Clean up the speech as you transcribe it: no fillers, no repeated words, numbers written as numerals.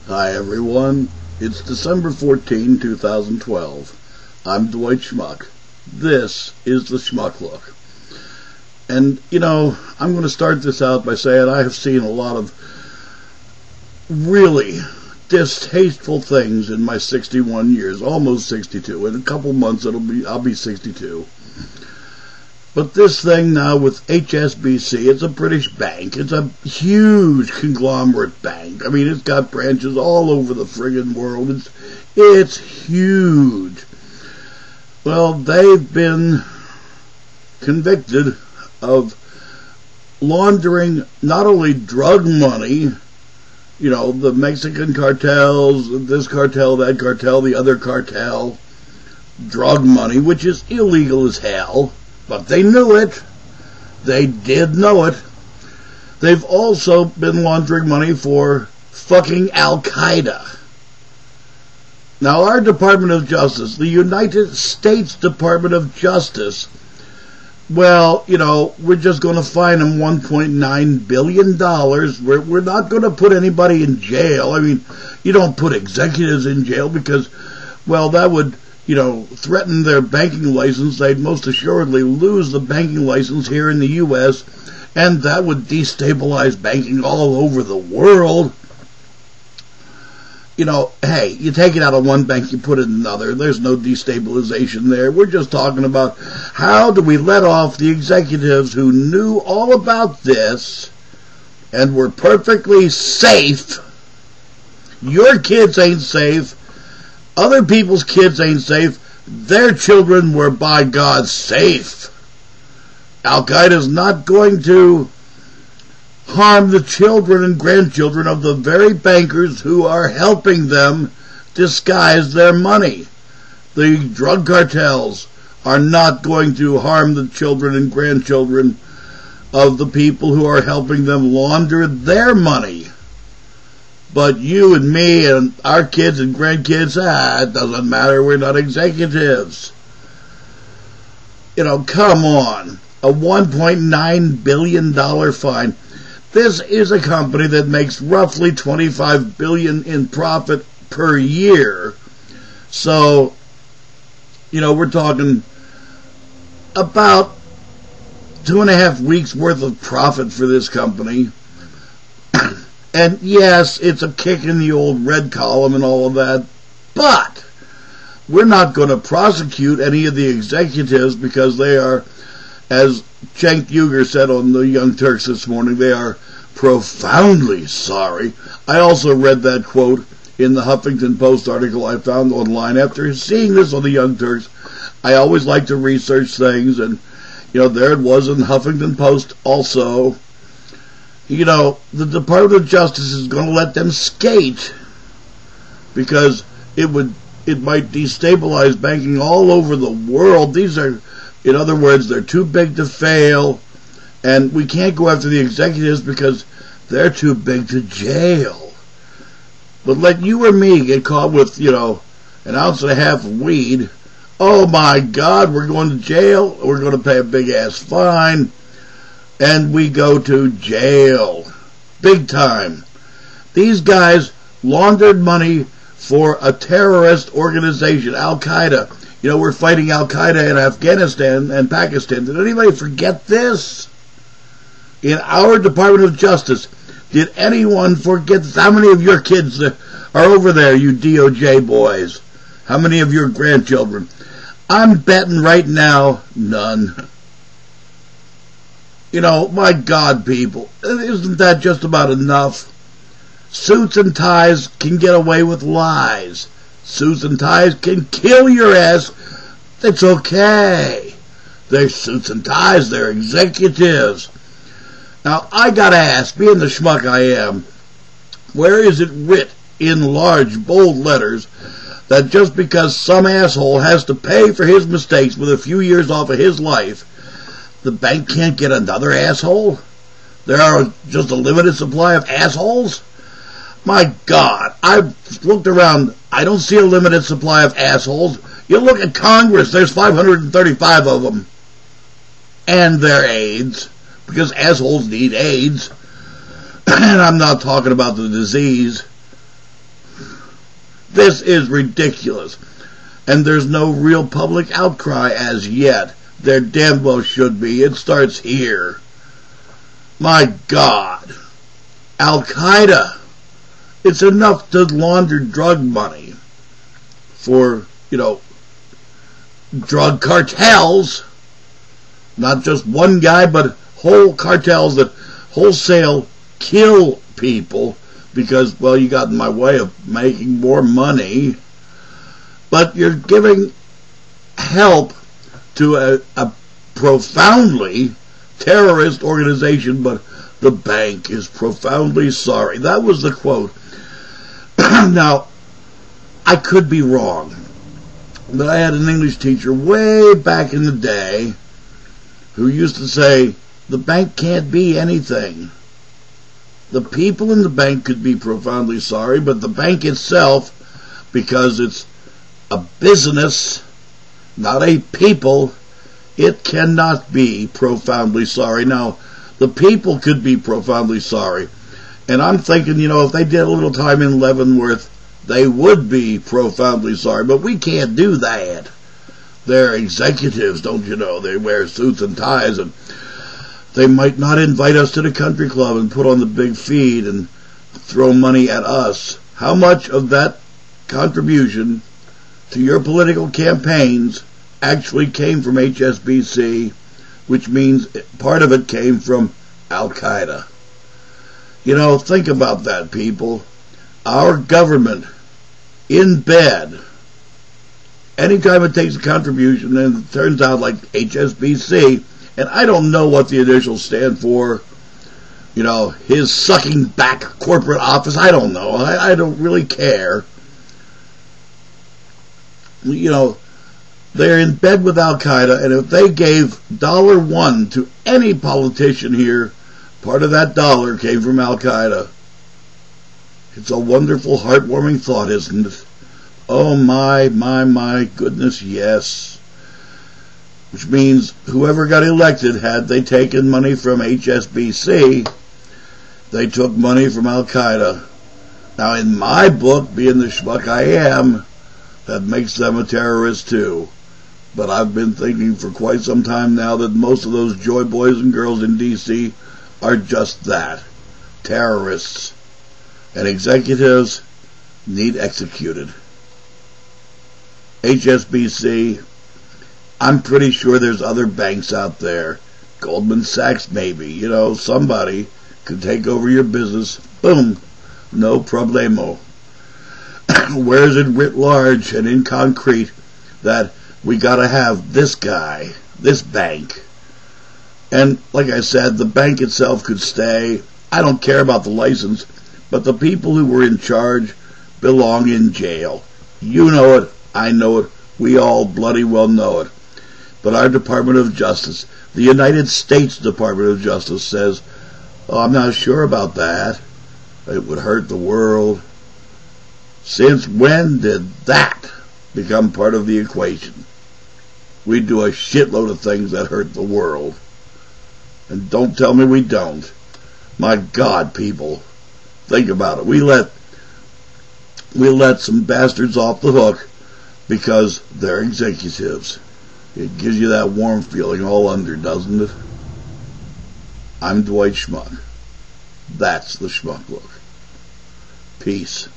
Hi everyone, it's December 14, 2012. I'm Dwight Schmuck. This is the Schmuck Look. And, I'm going to start this out by saying I have seen a lot of really distasteful things in my 61 years, almost 62. In a couple months I'll be 62. But this thing now with HSBC, it's a British bank. It's a huge conglomerate bank. I mean, it's got branches all over the friggin' world. It's huge. Well, they've been convicted of laundering not only drug money, the Mexican cartels, this cartel, that cartel, the other cartel, drug money, which is illegal as hell. But they knew it. They did know it. They've also been laundering money for fucking Al-Qaeda. Now, our Department of Justice, the United States Department of Justice, well, we're just going to fine them $1.9 billion. We're not going to put anybody in jail. I mean, you don't put executives in jail because, well, that would threaten their banking license. They'd most assuredly lose the banking license here in the U.S., and that would destabilize banking all over the world. Hey, you take it out of one bank, you put it in another. There's no destabilization there. We're just talking about how do we let off the executives who knew all about this and were perfectly safe. Your kids ain't safe. Other people's kids ain't safe. Their children were, by God, safe. Al-Qaeda's not going to harm the children and grandchildren of the very bankers who are helping them disguise their money. The drug cartels are not going to harm the children and grandchildren of the people who are helping them launder their money. But you and me and our kids and grandkids, it doesn't matter, we're not executives. Come on. A $1.9 billion fine. This is a company that makes roughly $25 billion in profit per year. So, we're talking about 2.5 weeks worth of profit for this company. And yes, it's a kick in the old red column and all of that, but we're not going to prosecute any of the executives because they are, as Cenk Uygur said on the Young Turks this morning, they are profoundly sorry. I also read that quote in the Huffington Post article I found online. After seeing this on the Young Turks, I always like to research things, and there it was in the Huffington Post also. The Department of Justice is going to let them skate because it might destabilize banking all over the world. These are, in other words, they're too big to fail, and we can't go after the executives because they're too big to jail. But let you or me get caught with, 1.5 ounces of weed, oh my God, we're going to jail, we're going to pay a big-ass fine, and we go to jail. Big time. These guys laundered money for a terrorist organization, Al-Qaeda. We're fighting Al-Qaeda in Afghanistan and Pakistan. Did anybody forget this? In our Department of Justice, did anyone forget this? How many of your kids are over there, you DoJ boys? How many of your grandchildren? I'm betting right now, none. My God, people, isn't that just about enough? Suits and ties can get away with lies. Suits and ties can kill your ass. It's okay. They're suits and ties. They're executives. Now, I gotta ask, being the schmuck I am, where is it writ in large, bold letters that just because some asshole has to pay for his mistakes with a few years off of his life, the bank can't get another asshole? There are just a limited supply of assholes? My God, I've looked around. I don't see a limited supply of assholes. You look at Congress, there's 535 of them. And their aides, because assholes need aides. And I'm not talking about the disease. This is ridiculous. And there's no real public outcry as yet. There damn well should be. It starts here. My God. Al-Qaeda. It's enough to launder drug money for, drug cartels. Not just one guy, but whole cartels that wholesale kill people because, well, you got in my way of making more money. But you're giving help to a profoundly terrorist organization, but the bank is profoundly sorry. That was the quote. Now, I could be wrong, but I had an English teacher way back in the day who used to say, the bank can't be anything. The people in the bank could be profoundly sorry, but the bank itself, because it's a business, not a people, it cannot be profoundly sorry. Now, the people could be profoundly sorry. And I'm thinking, if they did a little time in Leavenworth, they would be profoundly sorry. But we can't do that. They're executives, don't you know? They wear suits and ties, and they might not invite us to the country club and put on the big feed and throw money at us. How much of that contribution to your political campaigns actually came from HSBC, which means part of it came from Al-Qaeda? Think about that, people. Our government, in bed, anytime it takes a contribution, and it turns out like HSBC, and I don't know what the initials stand for, his sucking back corporate office, I don't know. I don't really care. They're in bed with Al-Qaeda, and if they gave $1 to any politician here, part of that dollar came from Al-Qaeda. It's a wonderful, heartwarming thought, isn't it? Oh my goodness, yes. Which means whoever got elected, had they taken money from HSBC, they took money from Al-Qaeda. Now, in my book, being the schmuck I am, that makes them a terrorist too. But I've been thinking for quite some time now that most of those joy boys and girls in D.C. are just that, terrorists. And executives need executed. HSBC, I'm pretty sure there's other banks out there. Goldman-Sachs maybe, somebody could take over your business. Boom, no problemo. Where is it writ large and in concrete that we gotta have this guy, this bank? And like I said, the bank itself could stay. I don't care about the license, but the people who were in charge belong in jail. You know it, I know it, we all bloody well know it. But our Department of Justice, the United States Department of Justice, says, oh, I'm not sure about that. It would hurt the world. Since when did that become part of the equation? We do a shitload of things that hurt the world. And don't tell me we don't. My God, people, think about it. We let some bastards off the hook because they're executives. It gives you that warm feeling all under, doesn't it? I'm Dwight Schmuck. That's the Schmuck Look. Peace.